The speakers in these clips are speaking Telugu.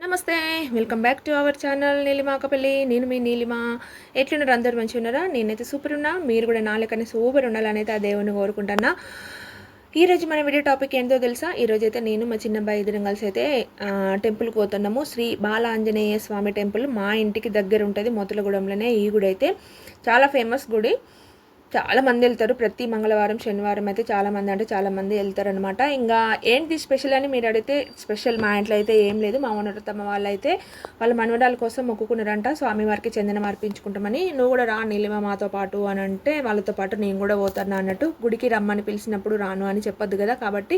నమస్తే, welcome back to our channel Neelimakapalli. నేను మీ నీలిమ. ఎట్లున్నారు? అందరు మంచిగా ఉన్నారా? నేనైతే సూపర్ ఉన్నా. మీరు కూడా నా లెక్కనే సూపర్ ఉండాలని అయితే ఆ దేవుని కోరుకుంటున్నా. ఈరోజు మన వీడియో టాపిక్ ఏంటో తెలుసా? ఈరోజు అయితే నేను మా చిన్నబ్బాయి ఇద్దరం కలిసి అయితే టెంపుల్కి పోతున్నాము. శ్రీ బాల ఆంజనేయ స్వామి టెంపుల్ మా ఇంటికి దగ్గర ఉంటుంది, మొదలగూడెంలోనే. ఈ గుడి అయితే చాలా ఫేమస్ గుడి. చాలామంది వెళ్తారు ప్రతి మంగళవారం శనివారం అయితే చాలామంది వెళ్తారనమాట. ఇంకా ఏంటి స్పెషల్ అని మీరు అడిగితే, స్పెషల్ మా ఇంట్లో అయితే ఏం లేదు. మా ఓనరతమ్మ వాళ్ళు అయితే వాళ్ళ మనవరాల కోసం మొక్కుకున్నారంట, స్వామివారికి చందనం అర్పించుకుంటామని. నువ్వు కూడా రా నీలిమ మాతో పాటు అని అంటే, వాళ్ళతో పాటు నేను కూడా పోతాను అన్నట్టు. గుడికి రమ్మని పిలిచినప్పుడు రాను అని చెప్పొద్దు కదా, కాబట్టి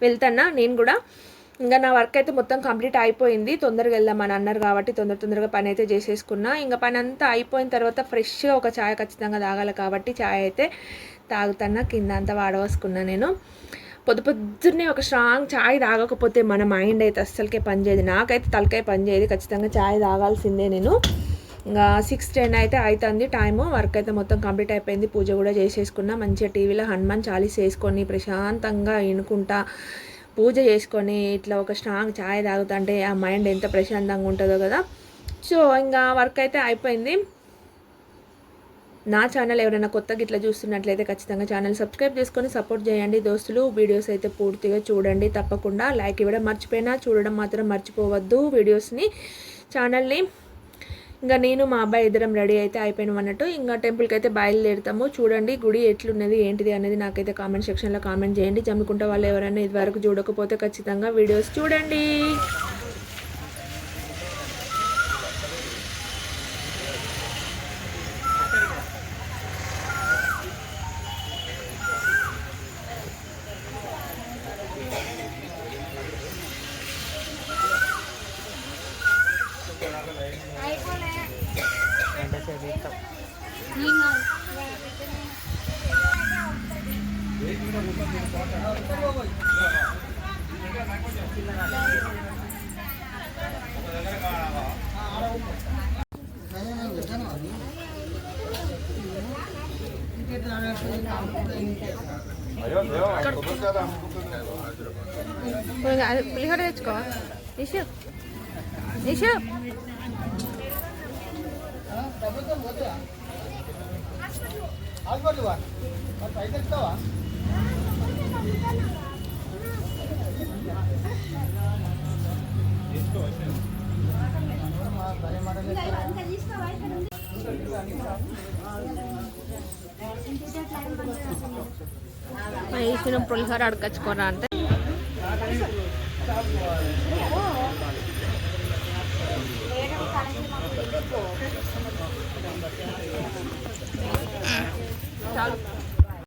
వెళ్తానా నేను కూడా. ఇంకా నా వర్క్ అయితే మొత్తం కంప్లీట్ అయిపోయింది. తొందరగా వెళ్దామని అన్నారు కాబట్టి తొందరగా పని అయితే చేసేసుకున్నా. ఇంకా పని అంతా అయిపోయిన తర్వాత ఫ్రెష్గా ఒక ఛాయ్ ఖచ్చితంగా తాగాలి కాబట్టి ఛాయ్ అయితే తాగుతున్నా. కింద అంతా వాడవసుకున్నా. నేను పొద్దున్నే ఒక స్ట్రాంగ్ ఛాయ్ తాగకపోతే మన మైండ్ అయితే అస్సలకే పనిచేయదు. నాకైతే తలకాయ పనిచేయదు, ఖచ్చితంగా ఛాయ్ తాగాల్సిందే నేను. ఇంకా 6:10 అయితే అవుతుంది టైము. వర్క్ అయితే మొత్తం కంప్లీట్ అయిపోయింది. పూజ కూడా చేసేసుకున్నా. మంచిగా టీవీలో హనుమాన్ చాలీస్ వేసుకొని ప్రశాంతంగా వినుకుంటా పూజ చేసుకొని ఇట్లా ఒక స్ట్రాంగ్ ఛాయ్ తాగుతుంటే ఆ మైండ్ ఎంత ప్రశాంతంగా ఉంటుందో కదా. సో ఇంకా వర్క్ అయితే అయిపోయింది. నా ఛానల్ ఎవరైనా కొత్తగా ఇట్లా చూస్తున్నట్లయితే ఖచ్చితంగా ఛానల్ సబ్స్క్రైబ్ చేసుకొని సపోర్ట్ చేయండి దోస్తులు. వీడియోస్ అయితే పూర్తిగా చూడండి, తప్పకుండా లైక్ ఇవ్వడం మర్చిపోయినా చూడడం మాత్రం మర్చిపోవద్దు వీడియోస్ని, ఛానల్ని. ఇంకా నేను మా అబ్బాయి ఇద్దరం రెడీ అయితే అయిపోయినాం అన్నట్టు. ఇంకా టెంపుల్కి అయితే బయలుదేరుతాము. చూడండి గుడి ఎట్లున్నది ఏంటిది అనేది నాకైతే కామెంట్ సెక్షన్లో కామెంట్ చేయండి. జమ్మికుంట వాళ్ళు ఎవరైనా ఇదివరకు చూడకపోతే ఖచ్చితంగా వీడియోస్ చూడండి. పులిహోర తెచ్చుకో నిషు నిషు. వేసిన పులిహోర అడగచ్చుకోరా అంటే చాలు.